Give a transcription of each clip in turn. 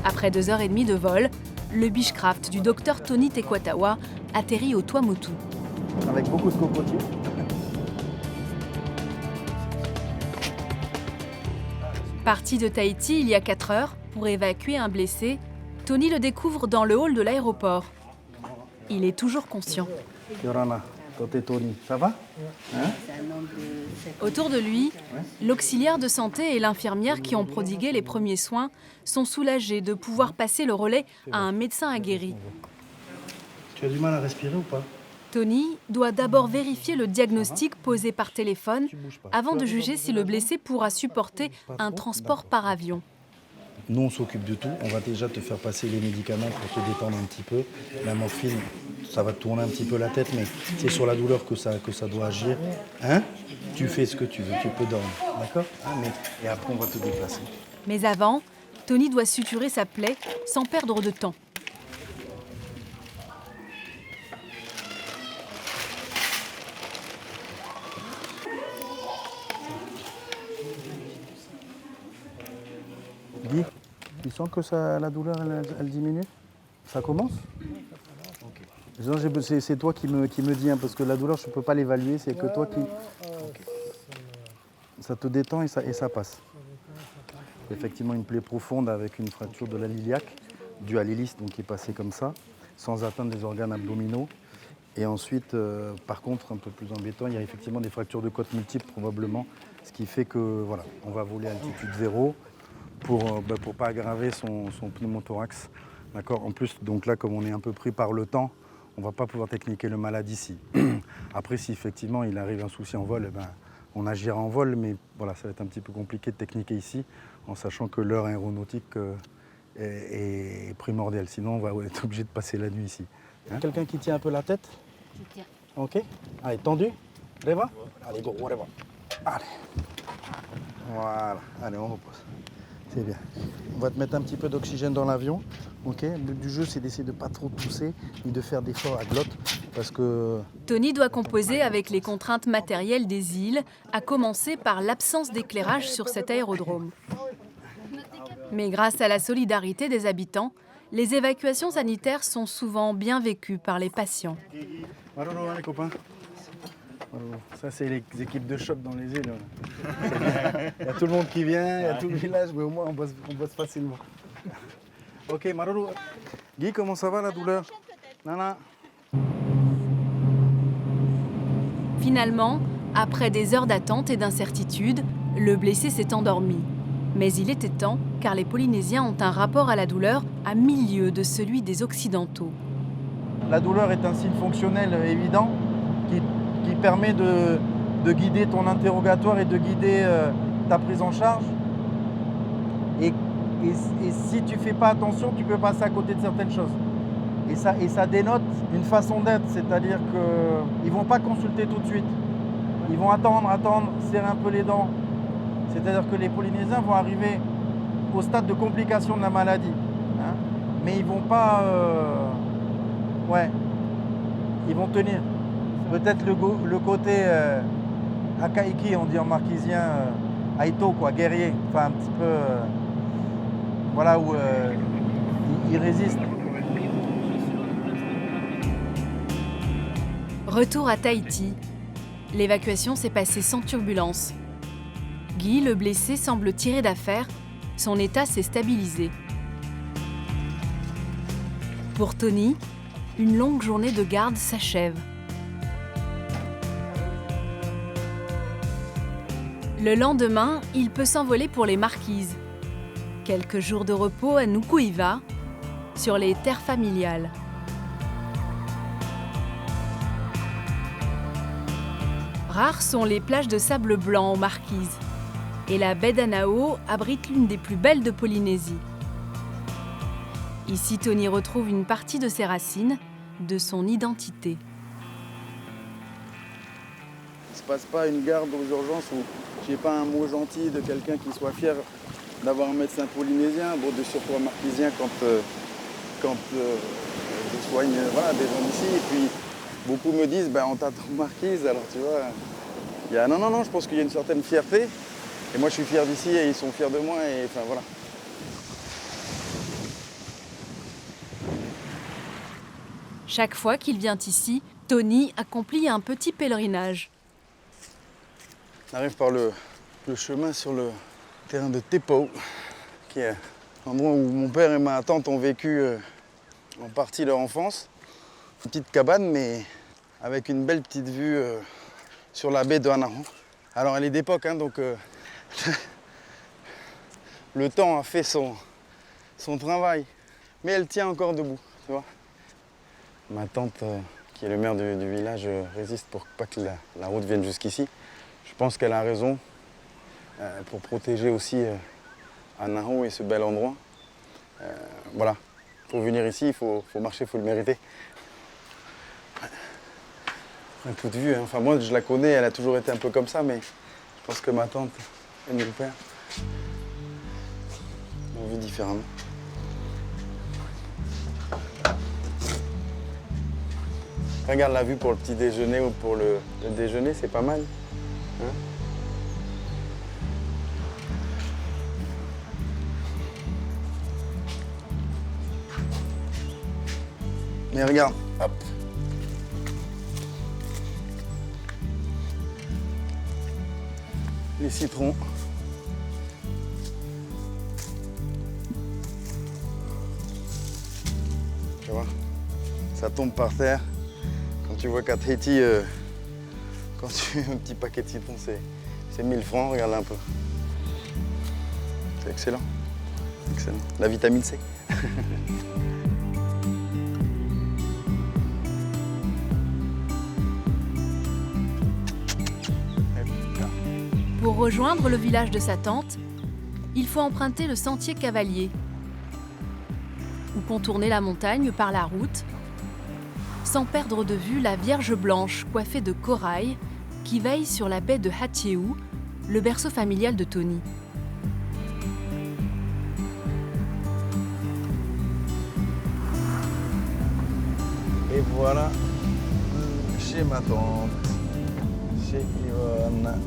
Après 2h30 de vol, le Beechcraft du docteur Tony Tekwatawa atterrit au Tuamotu. Avec beaucoup de cocotiers. Parti de Tahiti il y a 4 heures pour évacuer un blessé, Tony le découvre dans le hall de l'aéroport. Il est toujours conscient. Yorana, toi t'es Tony, ça va? Autour de lui, l'auxiliaire de santé et l'infirmière qui ont prodigué les premiers soins sont soulagés de pouvoir passer le relais à un médecin aguerri. Tu as du mal à respirer ou pas? Tony doit d'abord vérifier le diagnostic posé par téléphone avant de juger si le blessé pourra supporter un transport par avion. Nous, on s'occupe de tout. On va déjà te faire passer les médicaments pour te détendre un petit peu. La morphine, ça va te tourner un petit peu la tête, mais c'est sur la douleur que ça doit agir. Hein? Tu fais ce que tu veux, tu peux dormir, d'accord? Et après, on va te déplacer. Mais avant, Tony doit suturer sa plaie sans perdre de temps. Guy, tu sens que la douleur, elle diminue? Ça commence? C'est toi qui me dis, hein, parce que la douleur, je ne peux pas l'évaluer, c'est que toi qui... Ça te détend et ça passe. Effectivement, une plaie profonde avec une fracture de la iliaque, due à l'hélice, donc qui est passée comme ça, sans atteindre les organes abdominaux. Et ensuite, par contre, un peu plus embêtant, il y a effectivement des fractures de côte multiples probablement, ce qui fait que voilà, on va voler à altitude 0 pour pas aggraver son pneumothorax. D'accord. En plus, donc là, comme on est un peu pris par le temps, on ne va pas pouvoir techniquer le malade ici. Après, si effectivement il arrive un souci en vol, on agira en vol, mais voilà, ça va être un petit peu compliqué de techniquer ici, en sachant que l'heure aéronautique est primordiale. Sinon, on va être obligé de passer la nuit ici. Hein? Quelqu'un qui tient un peu la tête? Je tiens. Ok. Allez, tendu. Reva. Allez, go, Reva. Allez. Voilà. Allez, on repose. C'est bien. On va te mettre un petit peu d'oxygène dans l'avion. Okay. Le but du jeu, c'est d'essayer de ne pas trop tousser ni de faire d'efforts à glotte. Parce que... Tony doit composer avec les contraintes matérielles des îles, à commencer par l'absence d'éclairage sur cet aérodrome. Mais grâce à la solidarité des habitants, les évacuations sanitaires sont souvent bien vécues par les patients. Maroro, les copains. Ça, c'est les équipes de choc dans les îles. Il y a tout le monde qui vient, il y a tout le village, mais au moins on bosse facilement. Ok, Maroro. Guy, comment ça va la douleur? Nana. Finalement, après des heures d'attente et d'incertitude, le blessé s'est endormi. Mais il était temps, car les Polynésiens ont un rapport à la douleur à 1000 lieues de celui des Occidentaux. La douleur est un signe fonctionnel évident qui permet de guider ton interrogatoire et de guider ta prise en charge. Et si tu ne fais pas attention, tu peux passer à côté de certaines choses. Et ça dénote une façon d'être, c'est-à-dire qu'ils ne vont pas consulter tout de suite. Ils vont attendre, serrer un peu les dents. C'est-à-dire que les Polynésiens vont arriver au stade de complication de la maladie. Hein, mais ils ne vont pas... ils vont tenir. Peut-être le côté Akaiki, on dit en marquisien, Aito, quoi, guerrier. Enfin, un petit peu... voilà, où ils résistent. Retour à Tahiti. L'évacuation s'est passée sans turbulence. Guy, le blessé, semble tiré d'affaire. Son état s'est stabilisé. Pour Tony, une longue journée de garde s'achève. Le lendemain, il peut s'envoler pour les Marquises. Quelques jours de repos à Nuku'iva, sur les terres familiales. Rares sont les plages de sable blanc aux Marquises. Et la baie d'Anao abrite l'une des plus belles de Polynésie. Ici, Tony retrouve une partie de ses racines, de son identité. Il ne se passe pas une garde aux urgences où j'ai pas un mot gentil de quelqu'un qui soit fier d'avoir un médecin polynésien, bon, de surtout un marquisien quand je soigne des gens d'ici. Et puis beaucoup me disent on t'attend marquise, alors tu vois. Non, je pense qu'il y a une certaine fierté. Et moi je suis fier d'ici et ils sont fiers de moi et enfin voilà. Chaque fois qu'il vient ici, Tony accomplit un petit pèlerinage. On arrive par le chemin sur le terrain de Tepau, qui est l'endroit où mon père et ma tante ont vécu en partie leur enfance. Une petite cabane, mais avec une belle petite vue sur la baie de Anaran. Alors elle est d'époque, hein, donc le temps a fait son travail, mais elle tient encore debout, tu vois. Ma tante, qui est le maire du village, résiste pour pas que la route vienne jusqu'ici. Je pense qu'elle a raison pour protéger aussi Anaran et ce bel endroit. Voilà, il faut venir ici, il faut marcher, il faut le mériter. Un coup de vue, hein. Enfin moi je la connais, elle a toujours été un peu comme ça, mais je pense que ma tante et mon père l'ont vu différemment. Regarde la vue pour le petit déjeuner ou pour le déjeuner, c'est pas mal. Hein? Mais regarde, hop. Les citrons. Tu vois, ça tombe par terre. Quand tu vois qu'à Tahiti, quand tu as un petit paquet de citrons, c'est 1000 francs, regarde un peu. C'est excellent. Excellent. La vitamine C. Pour rejoindre le village de sa tante, il faut emprunter le sentier cavalier ou contourner la montagne par la route, sans perdre de vue la Vierge blanche coiffée de corail qui veille sur la baie de Hattieu, le berceau familial de Tony. Et voilà, chez ma tante, chez Yvonne.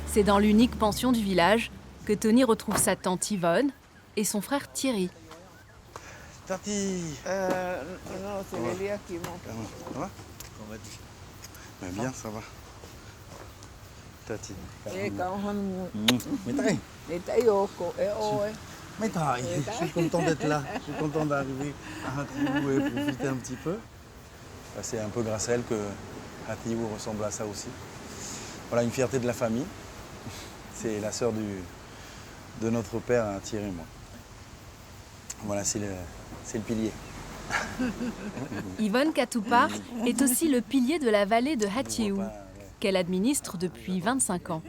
C'est dans l'unique pension du village que Tony retrouve sa tante Yvonne et son frère Thierry. Tati. Non, c'est Lélia qui monte. Ça va? Mais bien, ça va. Tati. Et quand on Mais je suis content d'être là. Je suis content d'arriver à Hattieu et profiter un petit peu. C'est un peu grâce à elle que Hattieu ressemble à ça aussi. Voilà, une fierté de la famille. C'est la sœur de notre père, Thierry et moi. Voilà, c'est le pilier. Yvonne Katoupar est aussi le pilier de la vallée de Hattieu, qu'elle administre depuis 25 ans.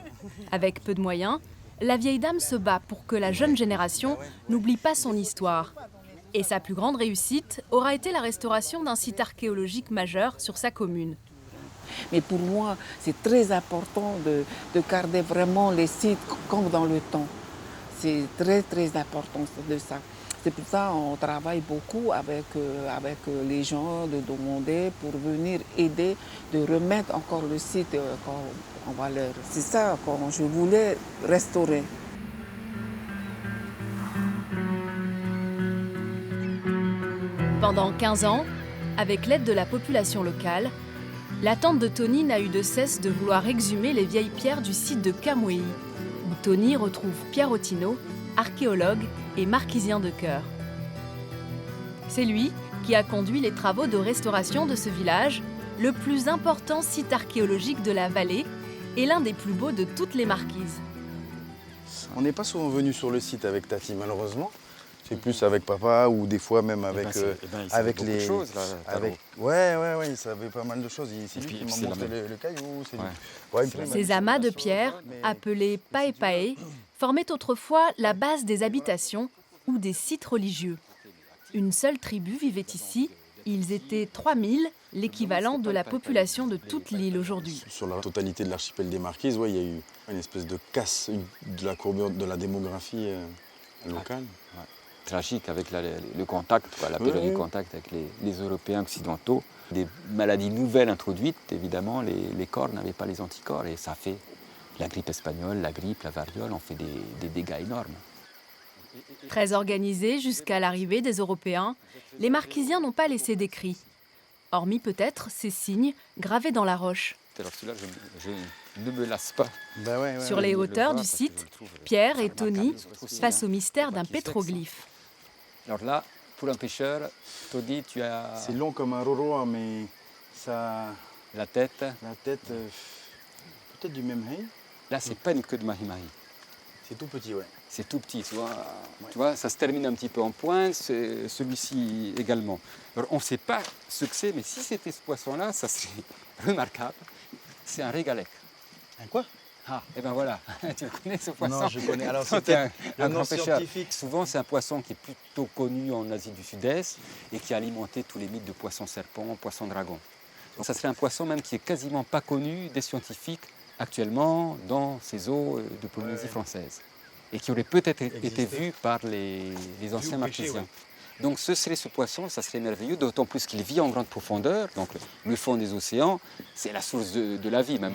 Avec peu de moyens, la vieille dame se bat pour que la jeune génération n'oublie pas son histoire. Et sa plus grande réussite aura été la restauration d'un site archéologique majeur sur sa commune. Mais pour moi, c'est très important de garder vraiment les sites comme dans le temps. C'est très, très important de ça. C'est pour ça qu'on travaille beaucoup avec les gens, de demander pour venir aider, de remettre encore le site en valeur. C'est ça que je voulais restaurer. Pendant 15 ans, avec l'aide de la population locale, la tante de Tony n'a eu de cesse de vouloir exhumer les vieilles pierres du site de Kamui, où Tony retrouve Pierre Ottino, archéologue et marquisien de cœur. C'est lui qui a conduit les travaux de restauration de ce village, le plus important site archéologique de la vallée et l'un des plus beaux de toutes les Marquises. On n'est pas souvent venu sur le site avec Tati, malheureusement. C'est plus avec papa ou des fois même avec, avec les choses, là, avec... Ouais, il savait pas mal de choses. C'est lui qui m'a montré le caillou. Ces amas de pierre, appelés pae-pae, formaient autrefois la base des habitations ou des sites religieux. Une seule tribu vivait ici. Ils étaient 3000, l'équivalent de la population de toute l'île aujourd'hui. Sur la totalité de l'archipel des Marquises, il y a eu une espèce de casse de la courbure de la démographie locale. Ouais. Tragique avec le contact, la période du contact avec les Européens occidentaux. Des maladies nouvelles introduites, évidemment, les corps n'avaient pas les anticorps et ça fait la grippe espagnole, la grippe, la variole, on fait des dégâts énormes. Très organisés jusqu'à l'arrivée des Européens, les Marquisiens n'ont pas laissé d'écrits, hormis peut-être ces signes gravés dans la roche. Alors celui-là, je ne me lasse pas. Ben ouais, Sur les hauteurs du site, Pierre et Tony face au mystère d'un pétroglyphe. Alors là, pour un pêcheur, Tony, tu as C'est long comme un roro, mais ça, la tête. la tête, peut-être du même haï. Là, c'est pas une queue de mahi-mahi. C'est tout petit, ouais. C'est tout petit, tu vois, ça se termine un petit peu en pointe, celui-ci également. Alors, on ne sait pas ce que c'est, mais si c'était ce poisson-là, ça serait remarquable. C'est un régalec. Un quoi? Ah, et ben voilà, tu le connais ce poisson? Non, je connais. Alors, Toi, c'est t'es un le nom grand pêcheur. scientifique. Souvent, c'est un poisson qui est plutôt connu en Asie du Sud-Est et qui a alimenté tous les mythes de poisson-serpent, poisson-dragon. Donc, ça serait un poisson même qui est quasiment pas connu des scientifiques actuellement dans ces eaux de Polynésie française et qui aurait peut-être été vu par les anciens marquisiens. Donc ce serait ce poisson, ça serait merveilleux, d'autant plus qu'il vit en grande profondeur. Donc le fond des océans, c'est la source de la vie, même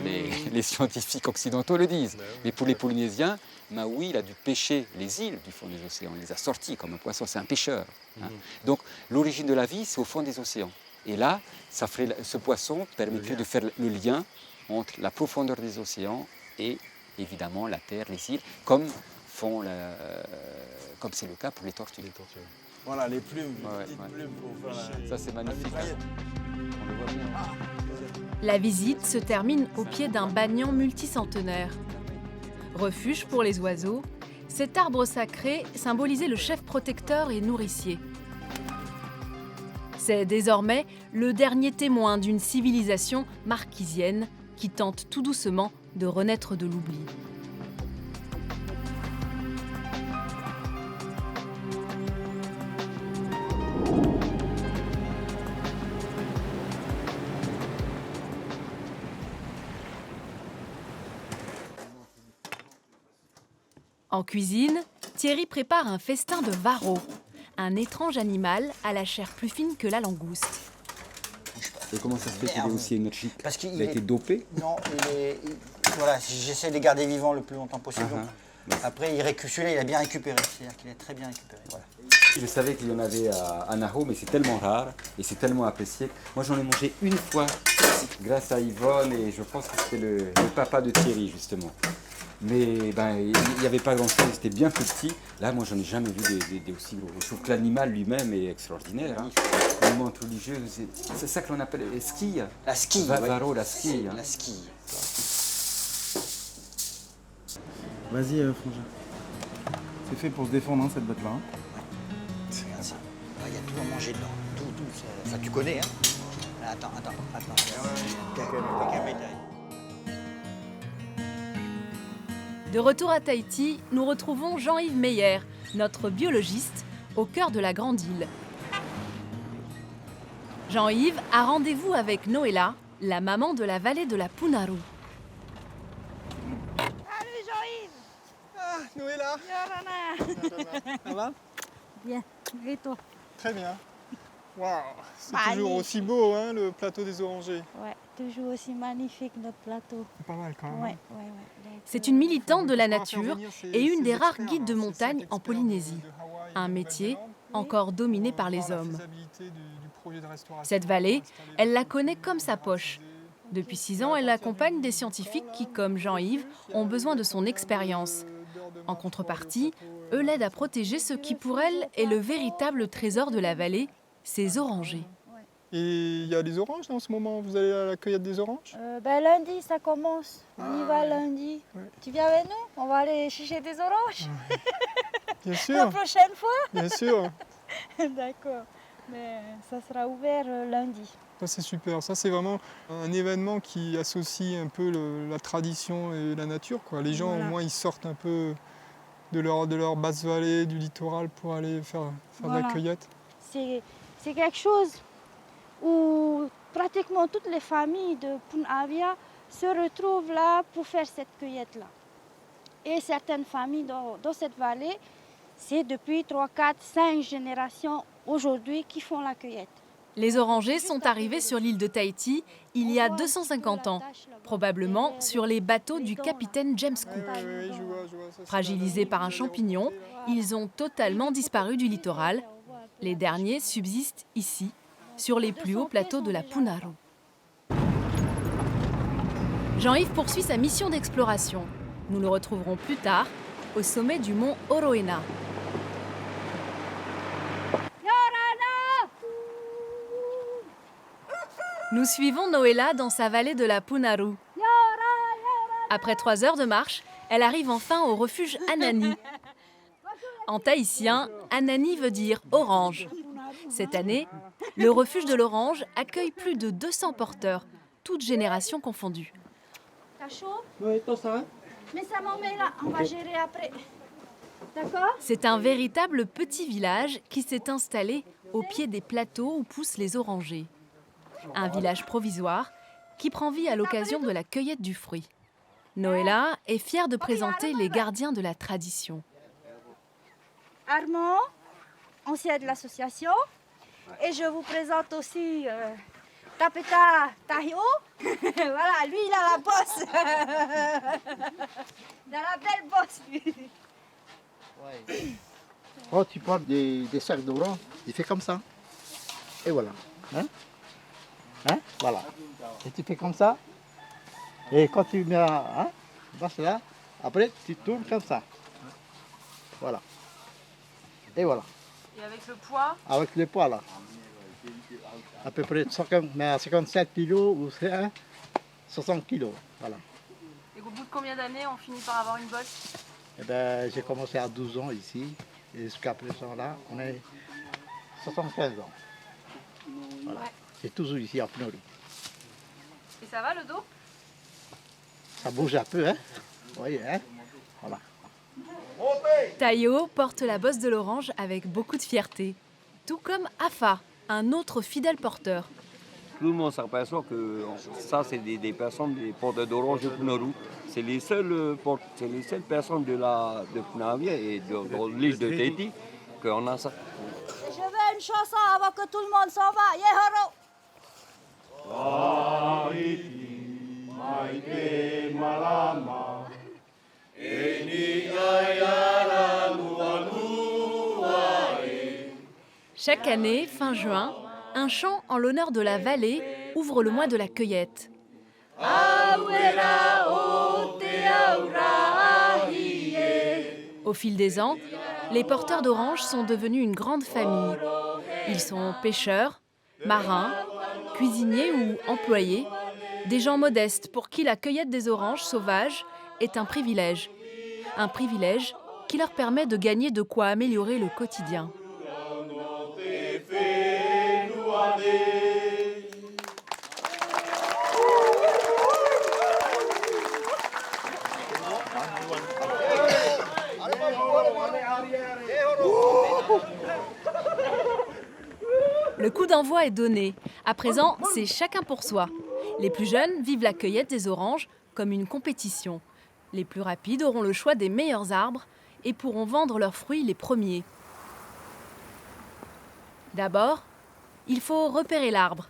les scientifiques occidentaux le disent. Mais pour les Polynésiens, Maui, il a dû pêcher les îles du fond des océans, il les a sorties comme un poisson, c'est un pêcheur. Hein. Donc l'origine de la vie, c'est au fond des océans. Et là, ce poisson permettrait de faire le lien entre la profondeur des océans et évidemment la terre, les îles, comme c'est le cas pour les tortues. Voilà, les plumes, Ouais, petites ouais. plumes pour faire Ça, c'est magnifique. On le voit bien. La visite se termine au pied d'un banyan multicentenaire. Refuge pour les oiseaux, cet arbre sacré symbolisait le chef protecteur et nourricier. C'est désormais le dernier témoin d'une civilisation marquisienne qui tente tout doucement de renaître de l'oubli. En cuisine, Thierry prépare un festin de varro, un étrange animal à la chair plus fine que la langouste. Et comment ça se fait qu'il est aussi énergique? Parce qu'il Il a été dopé? Non, voilà, j'essaie de les garder vivants le plus longtemps possible. Uh-huh. Donc, après, celui-là, il a bien récupéré. C'est-à-dire qu'il est très bien récupéré. Voilà. Je savais qu'il y en avait à Naho, mais c'est tellement rare et c'est tellement apprécié. Moi, j'en ai mangé une fois grâce à Yvonne et je pense que c'était le papa de Thierry, justement. Mais ben, il n'y avait pas grand-chose, c'était bien plus petit. Là, moi, j'en ai jamais vu des aussi gros. Je trouve que l'animal lui-même est extraordinaire. Hein. L'animal religieux, c'est ça que l'on appelle la squille. La squille, Varo, la squille. Hein. La squille. Vas-y, Frangin. C'est fait pour se défendre, hein, cette bête-là. Hein. Regarde ça. Là, il y a tout à manger dedans. Tout. Ça, tu connais, hein. Là, attends. Qu'un bétail. De retour à Tahiti, nous retrouvons Jean-Yves Meyer, notre biologiste, au cœur de la Grande Île. Jean-Yves a rendez-vous avec Noëlla, la maman de la vallée de la Punaru. Salut Jean-Yves. Noëlla, Yorana. ça va? Bien, et toi? Très bien. Waouh, c'est Magnifique. toujours aussi beau, hein, le plateau des orangers. Ouais, toujours aussi magnifique notre plateau. C'est pas mal quand même. Ouais. Donc, C'est une militante de la On va faire nature venir ces- et une ces des rares experts, guides de hein, ces montagne cinq en experts Polynésie. de Hawaï et Un de métier Nouvelle-Zélande encore dominé pour par les voir la hommes. faisabilité du projet de restauration, Cette vallée, installer elle la des connaît cultures, comme sa poche. raviser. Depuis 6 ans, elle accompagne des scientifiques qui, comme Jean-Yves, ont besoin de son expérience. En contrepartie, eux l'aident à protéger ce qui, pour elle, est le véritable trésor de la vallée, ses orangers. Et il y a des oranges là, en ce moment, vous allez à la cueillette des oranges? lundi, ça commence. On y va lundi. Ouais. Tu viens avec nous? On va aller chercher des oranges Bien la sûr, prochaine fois. bien sûr. D'accord. Mais ça sera ouvert lundi. Ça c'est super, ça c'est vraiment un événement qui associe un peu la tradition et la nature, quoi. Les gens Voilà. au moins ils sortent un peu de leur basse vallée, du littoral pour aller faire de Voilà. la cueillette. C'est quelque chose où pratiquement toutes les familles de Punavia se retrouvent là pour faire cette cueillette-là. Et certaines familles dans cette vallée, c'est depuis 3, 4, 5 générations aujourd'hui qui font la cueillette. Les orangers sont arrivés sur l'île de Tahiti il y a 250 ans, probablement sur les bateaux du capitaine James Cook. Oui, je vois. Ça, c'est Fragilisés par un champignon, ils ont totalement disparu du littoral. Les derniers subsistent ici, sur les plus hauts plateaux de la Punaru. Jean-Yves poursuit sa mission d'exploration. Nous le retrouverons plus tard au sommet du mont Oroena. Nous suivons Noéla dans sa vallée de la Punaru. Après 3 heures de marche, elle arrive enfin au refuge Anani. En tahitien, Anani veut dire orange. Cette année, le refuge de l'orange accueille plus de 200 porteurs, toutes générations confondues. T'as chaud? Oui, toi ça va? Mais ça m'en met là, on va gérer après. D'accord? C'est un véritable petit village qui s'est installé au pied des plateaux où poussent les orangers. Un village provisoire qui prend vie à l'occasion de la cueillette du fruit. Noéla est fière de présenter les gardiens de la tradition. Armand, ancien de l'association. Et je vous présente aussi Tapeta Tahio. Voilà, lui il a la bosse. Il a la belle bosse lui. Quand tu prends des sacs d'orange, il fait comme ça. Et voilà. Voilà. Et tu fais comme ça. Et quand tu mets là, après tu tournes comme ça. Voilà. Et voilà. Et avec le poids? Avec le poids là. À peu près 57 kg ou 60 kg. Voilà. Et au bout de combien d'années on finit par avoir une bosse? Eh ben, j'ai commencé à 12 ans ici. Et jusqu'à présent là, on est 75 ans. Voilà. Ouais. C'est toujours ici à Punaru. Et ça va le dos? Ça bouge un peu, hein? Oui, hein? Voilà. Tayo porte la bosse de l'orange avec beaucoup de fierté. Tout comme Afa, un autre fidèle porteur. Tout le monde s'aperçoit que ça, c'est des personnes, des porteurs d'orange de Punaru. C'est les seules personnes de Punaru et de l'île de Tahiti qu'on a ça. Je veux une chanson avant que tout le monde s'en va. Yehoro! Chaque année, fin juin, un chant en l'honneur de la vallée ouvre le mois de la cueillette. Au fil des ans, les porteurs d'oranges sont devenus une grande famille. Ils sont pêcheurs, marins, cuisiniers ou employés, des gens modestes pour qui la cueillette des oranges sauvages est un privilège. Un privilège qui leur permet de gagner de quoi améliorer le quotidien. Le coup d'envoi est donné. À présent, c'est chacun pour soi. Les plus jeunes vivent la cueillette des oranges comme une compétition. Les plus rapides auront le choix des meilleurs arbres et pourront vendre leurs fruits les premiers. D'abord, il faut repérer l'arbre.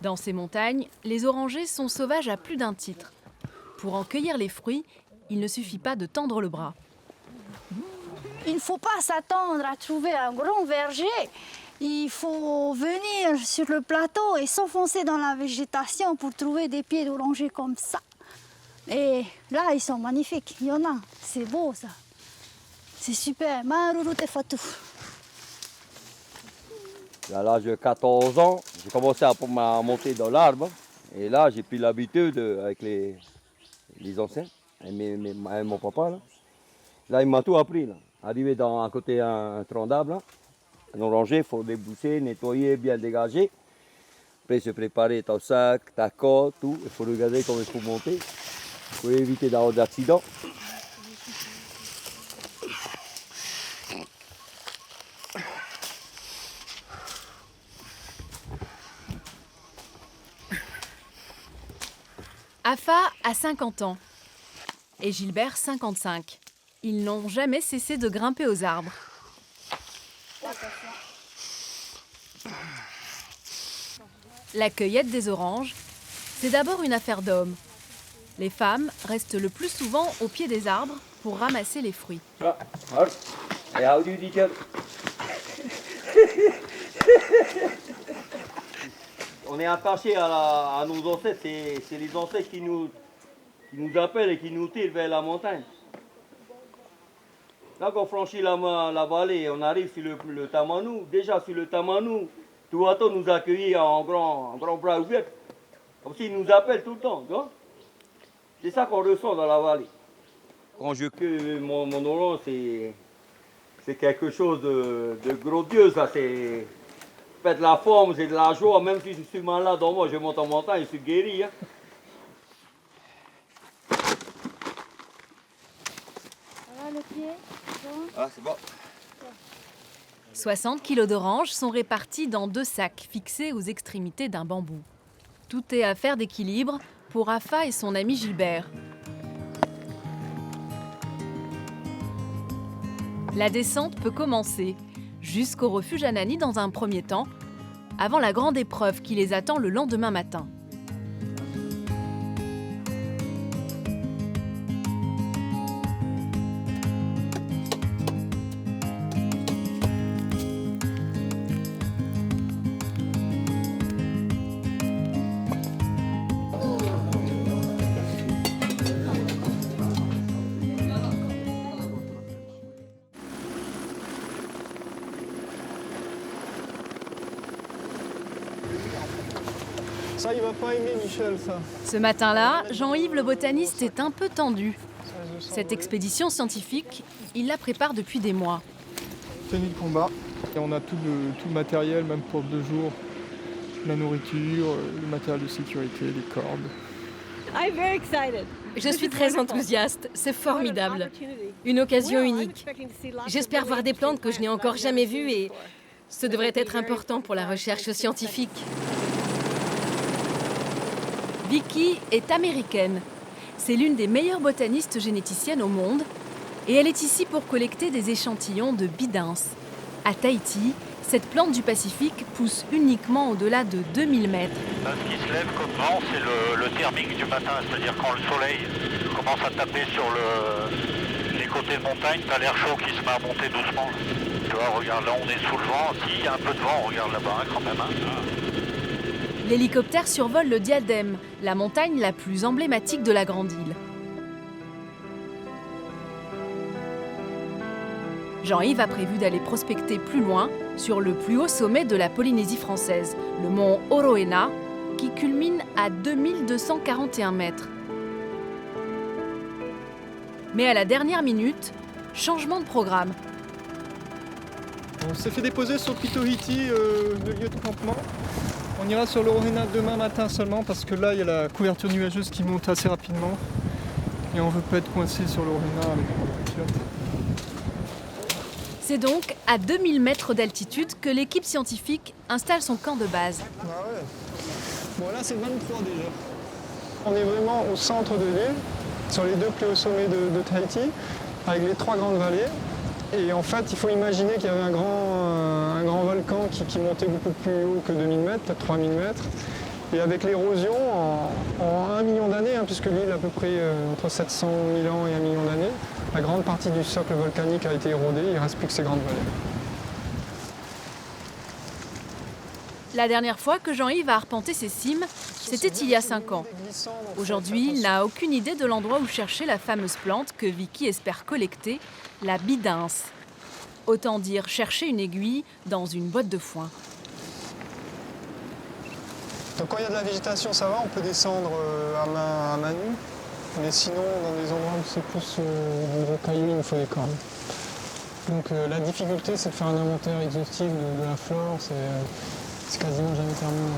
Dans ces montagnes, les orangers sont sauvages à plus d'un titre. Pour en cueillir les fruits, il ne suffit pas de tendre le bras. Il ne faut pas s'attendre à trouver un grand verger. Il faut venir sur le plateau et s'enfoncer dans la végétation pour trouver des pieds d'oranger comme ça. Et là, ils sont magnifiques. Il y en a. C'est beau, ça. C'est super. Maruru te fatu. À l'âge de 14 ans, j'ai commencé à monter dans l'arbre. Et là, j'ai pris l'habitude avec les anciens, et mon papa. Là, il m'a tout appris. Là. Arrivé à côté d'un tronc d'arbre, un oranger, il faut déboucher, nettoyer, bien dégager. Après, se préparer ton sac, ta corde, tout. Il faut regarder comment il faut monter pour éviter d'avoir d'accident. Afa a 50 ans et Gilbert 55. Ils n'ont jamais cessé de grimper aux arbres. La cueillette des oranges, c'est d'abord une affaire d'hommes. Les femmes restent le plus souvent au pied des arbres pour ramasser les fruits. On est attaché à nos ancêtres, c'est les ancêtres qui nous appellent et qui nous tirent vers la montagne. Là, quand on franchit la vallée, on arrive sur le Tamanou. Déjà sur le Tamanou, tout le temps nous accueillit en grand bras ouverts. Comme s'ils nous appellent tout le temps. C'est ça qu'on ressent dans la vallée. Quand je cueille mon orange, c'est quelque chose de grandiose. C'est de la forme, c'est de la joie. Même si je suis malade, moi, je monte en montagne, je suis guéri. Hein. Voilà le pied. Bon. Ah, c'est bon. 60 kilos d'oranges sont répartis dans 2 sacs fixés aux extrémités d'un bambou. Tout est affaire d'équilibre pour Afa et son ami Gilbert. La descente peut commencer, jusqu'au refuge Anani dans un premier temps, avant la grande épreuve qui les attend le lendemain matin. Ça, il va pas aimer Michel, ça. Ce matin-là, Jean-Yves le botaniste est un peu tendu. Cette expédition scientifique, il la prépare depuis des mois. Tenue de combat. Et on a tout le matériel, même pour 2 jours. La nourriture, le matériel de sécurité, les cordes. Je suis très enthousiaste, c'est formidable. Une occasion unique. J'espère voir des plantes que je n'ai encore jamais vues et ce devrait être important pour la recherche scientifique. Vicky est américaine. C'est l'une des meilleures botanistes généticiennes au monde et elle est ici pour collecter des échantillons de bidens. À Tahiti, cette plante du Pacifique pousse uniquement au-delà de 2000 mètres. Ce qui se lève comme vent, c'est le thermique du matin, c'est-à-dire quand le soleil commence à taper sur les côtés de montagne, tu as l'air chaud qui se met à monter doucement. Tu vois, regarde, là on est sous le vent, s'il y a un peu de vent, regarde là-bas quand même. L'hélicoptère survole le Diadème, la montagne la plus emblématique de la Grande Île. Jean-Yves a prévu d'aller prospecter plus loin, sur le plus haut sommet de la Polynésie française, le mont Oroena, qui culmine à 2241 mètres. Mais à la dernière minute, changement de programme. On s'est fait déposer sur Pitohiti, le lieu de campement. On ira sur l'Orena demain matin seulement parce que là, il y a la couverture nuageuse qui monte assez rapidement. Et on ne veut pas être coincé sur l'Orena avec la voiture. C'est donc à 2000 mètres d'altitude que l'équipe scientifique installe son camp de base. Ah ouais. Bon, là, c'est 23 déjà. On est vraiment au centre de l'île, sur les 2 plus hauts sommets de Tahiti, avec les 3 grandes vallées. Et en fait, il faut imaginer qu'il y avait un grand volcan qui montait beaucoup plus haut que 2000 mètres, peut-être 3000 mètres. Et avec l'érosion, en 1 million d'années, puisque l'île a à peu près entre 700 000 ans et 1 million d'années, la grande partie du socle volcanique a été érodée, il ne reste plus que ces grandes vallées. La dernière fois que Jean-Yves a arpenté ces cimes, c'était il y a 5 ans. Aujourd'hui, il n'a aucune idée de l'endroit où chercher la fameuse plante que Vicky espère collecter, la bidens. Autant dire chercher une aiguille dans une boîte de foin. Donc quand il y a de la végétation, ça va, on peut descendre à main nue. Mais sinon, dans des endroits où c'est plus du gros caillou, il nous faut des cordes. Donc la difficulté, c'est de faire un inventaire exhaustif de la flore. C'est quasiment jamais terminé.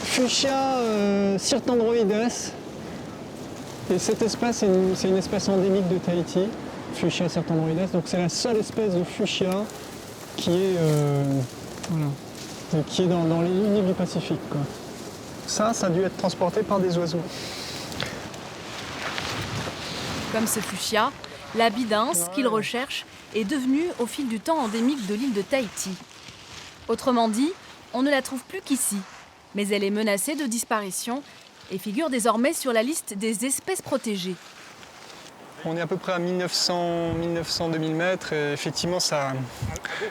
Fuchsia cirtandroides. Et cette espèce, c'est une espèce endémique de Tahiti, Fuchsia cirtandroides. Donc c'est la seule espèce de fuchsia qui est, qui est dans les îles du Pacifique, quoi. Ça a dû être transporté par des oiseaux. Comme ce fuchsia, La bidince qu'ils recherchent est devenue au fil du temps endémique de l'île de Tahiti. Autrement dit, on ne la trouve plus qu'ici, mais elle est menacée de disparition et figure désormais sur la liste des espèces protégées. On est à peu près à 1900-2000 mètres et effectivement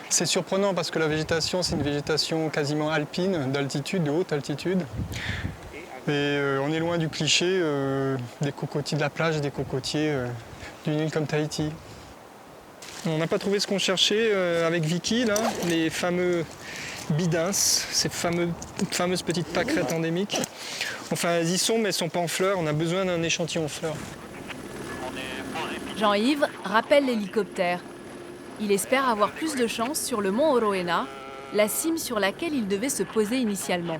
c'est surprenant parce que la végétation c'est une végétation quasiment alpine, d'altitude, de haute altitude. Et on est loin du cliché des cocotiers de la plage et des cocotiers d'une île comme Tahiti. On n'a pas trouvé ce qu'on cherchait avec Vicky, là, les fameux bidinces, ces fameuses petites pâquerettes endémiques. Enfin, elles y sont, mais elles ne sont pas en fleurs. On a besoin d'un échantillon en fleurs. Jean-Yves rappelle l'hélicoptère. Il espère avoir plus de chance sur le mont Oroena, la cime sur laquelle il devait se poser initialement.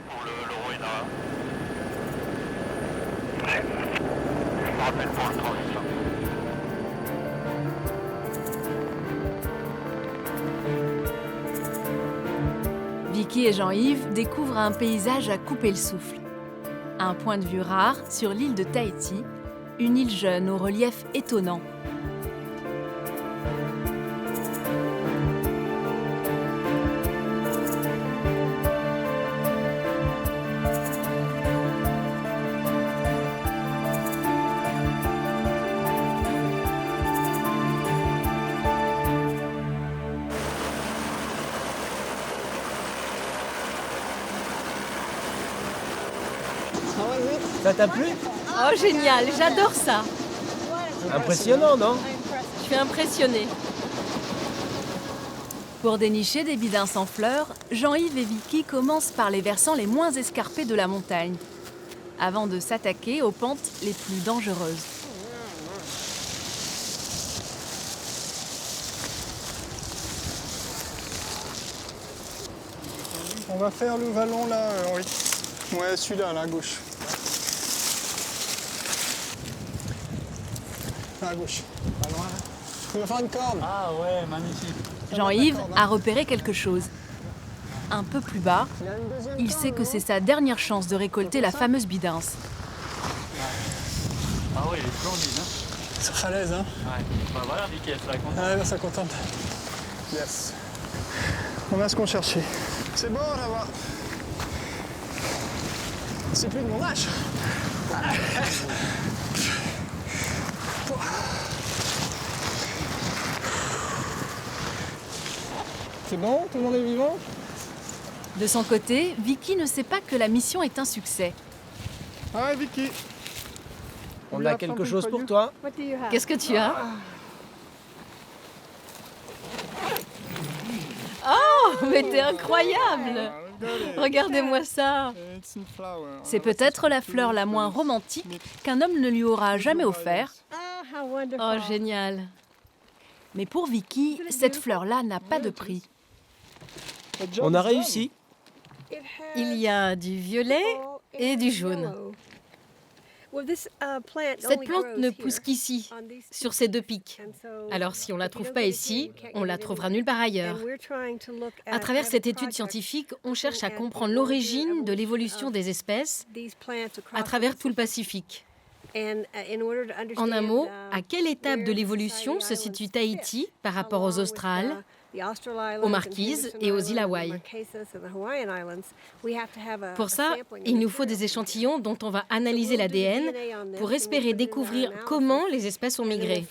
Vicky et Jean-Yves découvrent un paysage à couper le souffle. Un point de vue rare sur l'île de Tahiti, une île jeune au relief étonnant. Ça t'a plu? Oh génial, j'adore ça. Impressionnant, non? Je suis impressionnée. Pour dénicher des bidinces en fleurs, Jean-Yves et Vicky commencent par les versants les moins escarpés de la montagne, avant de s'attaquer aux pentes les plus dangereuses. On va faire le vallon là, Henri. Ouais, celui-là, là, à gauche. Là, à gauche. Pas loin. On va faire une corde. Ah ouais, magnifique. Jean-Yves a repéré quelque chose. Un peu plus bas, il sait que c'est sa dernière chance de récolter la fameuse bidince. Ah ouais, il est splendide, hein? Sur falaise, hein? Ouais. Bah voilà, Vicky, elle sera contente. Ouais, bah, ça contente. Yes. On a ce qu'on cherchait. C'est bon là-bas. C'est plus de mon âge. C'est bon? Tout le monde est vivant? De son côté, Vicky ne sait pas que la mission est un succès. Ah, Vicky. On a quelque chose pour toi. Qu'est-ce que tu as? Oh, mais t'es incroyable! Regardez-moi ça! C'est peut-être la fleur la moins romantique qu'un homme ne lui aura jamais offert. Oh, génial! Mais pour Vicky, cette fleur-là n'a pas de prix. On a réussi. Il y a du violet et du jaune. Cette plante ne pousse qu'ici, sur ces deux pics. Alors si on ne la trouve pas ici, on la trouvera nulle part ailleurs. À travers cette étude scientifique, on cherche à comprendre l'origine de l'évolution des espèces à travers tout le Pacifique. En un mot, à quelle étape de l'évolution se situe Tahiti par rapport aux Australes, aux Marquises et aux îles Hawaï. Pour ça, il nous faut des échantillons dont on va analyser l'ADN pour espérer découvrir comment les espèces ont migré.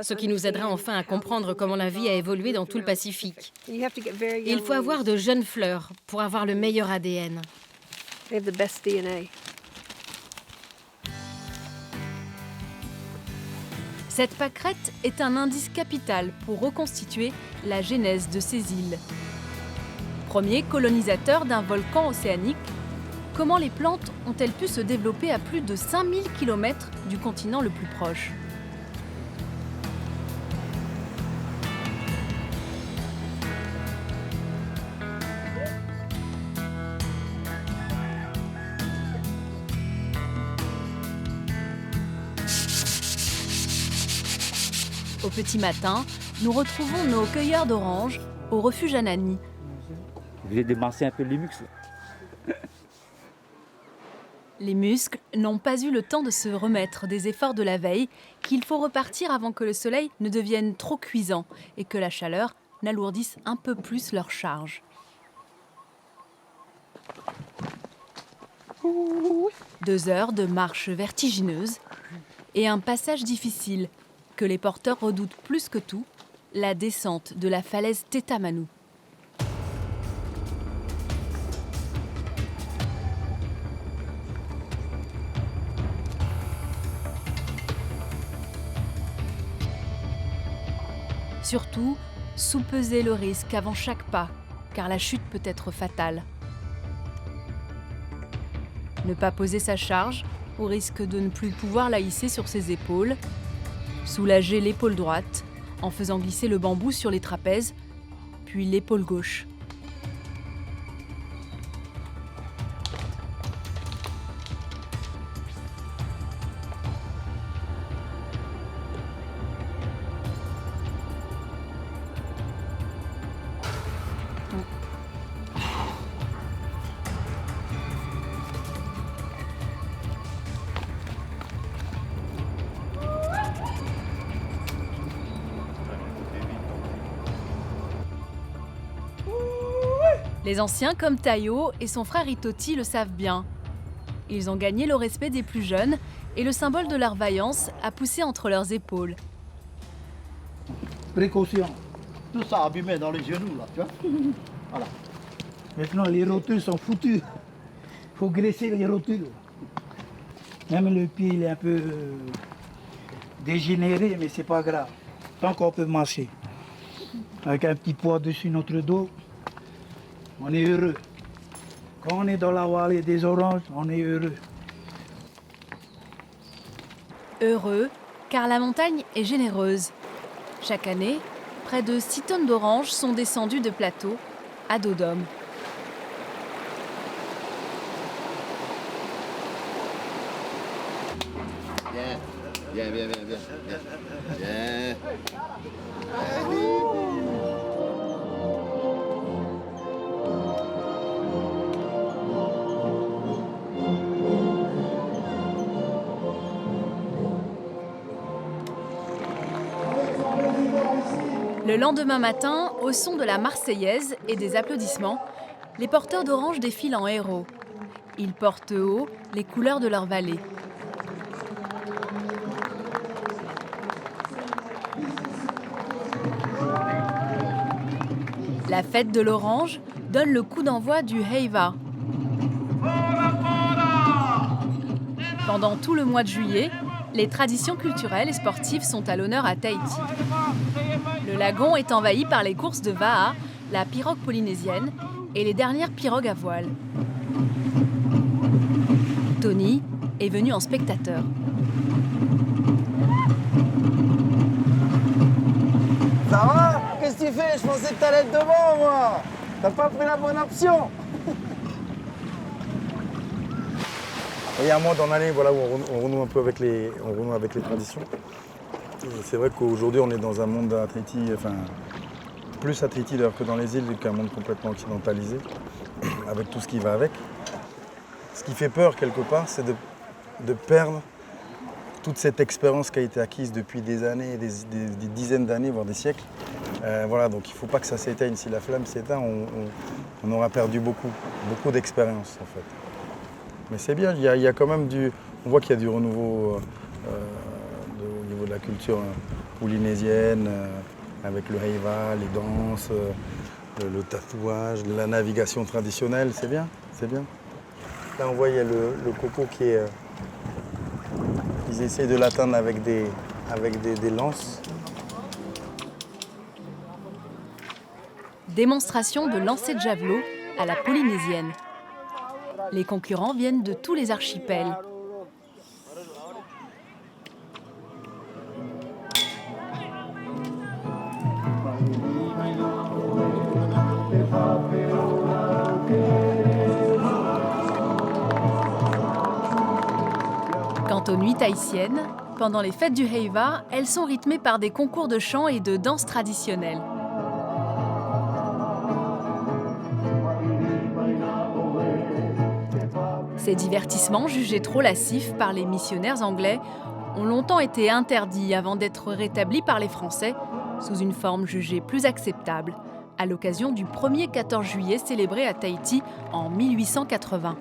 Ce qui nous aidera enfin à comprendre comment la vie a évolué dans tout le Pacifique. Il faut avoir de jeunes fleurs pour avoir le meilleur ADN. Cette pâquerette est un indice capital pour reconstituer la genèse de ces îles. Premier colonisateur d'un volcan océanique, comment les plantes ont-elles pu se développer à plus de 5000 km du continent le plus proche ? Au petit matin, nous retrouvons nos cueilleurs d'oranges au refuge Anani. J'ai démassé un peu les muxes. Les muscles n'ont pas eu le temps de se remettre des efforts de la veille, qu'il faut repartir avant que le soleil ne devienne trop cuisant et que la chaleur n'alourdisse un peu plus leur charge. 2 heures de marche vertigineuse et un passage difficile que les porteurs redoutent plus que tout, la descente de la falaise Tetamanu. Surtout, sous-peser le risque avant chaque pas, car la chute peut être fatale. Ne pas poser sa charge, au risque de ne plus pouvoir la hisser sur ses épaules. Soulager l'épaule droite, en faisant glisser le bambou sur les trapèzes, puis l'épaule gauche. Les anciens comme Tayo et son frère Itoti le savent bien. Ils ont gagné le respect des plus jeunes et le symbole de leur vaillance a poussé entre leurs épaules. Précaution. Tout ça abîmé dans les genoux, là, tu vois. Voilà. Maintenant, les rotules sont foutues. Il faut graisser les rotules. Même le pied, il est un peu dégénéré, mais c'est pas grave. Tant qu'on peut marcher. Avec un petit poids dessus notre dos, on est heureux. Quand on est dans la vallée des oranges, on est heureux. Heureux, car la montagne est généreuse. Chaque année, près de 6 tonnes d'oranges sont descendues de plateau à dos d'homme. Bien. Le lendemain matin, au son de la Marseillaise et des applaudissements, les porteurs d'oranges défilent en héros. Ils portent haut les couleurs de leur vallée. La fête de l'orange donne le coup d'envoi du Heiva. Pendant tout le mois de juillet, les traditions culturelles et sportives sont à l'honneur à Tahiti. Le lagon est envahi par les courses de Va'a, la pirogue polynésienne, et les dernières pirogues à voile. Tony est venu en spectateur. Ça va? Qu'est-ce que tu fais? Je pensais que t'allais être devant, moi. T'as pas pris la bonne option. Il y a un mois dans l'année voilà, où on renoue un peu avec les traditions. C'est vrai qu'aujourd'hui on est dans un monde à Tahiti, enfin plus à Tahiti d'ailleurs que dans les îles, qu'un monde complètement occidentalisé, avec tout ce qui va avec. Ce qui fait peur quelque part, c'est de perdre toute cette expérience qui a été acquise depuis des années, des dizaines d'années, voire des siècles. Voilà, donc il ne faut pas que ça s'éteigne. Si la flamme s'éteint, on aura perdu beaucoup d'expérience en fait. Mais c'est bien, il y a quand même on voit qu'il y a du renouveau au niveau de la culture polynésienne, avec le heiva, les danses, le tatouage, la navigation traditionnelle, c'est bien, c'est bien. Là on voit il y a le coco qui est... ils essayent de l'atteindre avec des lances. Démonstration de lancer de javelot à la polynésienne. Les concurrents viennent de tous les archipels. Quant aux nuits tahitiennes, pendant les fêtes du Heiva, elles sont rythmées par des concours de chant et de danse traditionnelles. Ces divertissements, jugés trop lascifs par les missionnaires anglais, ont longtemps été interdits avant d'être rétablis par les Français sous une forme jugée plus acceptable, à l'occasion du premier 14 juillet célébré à Tahiti en 1880.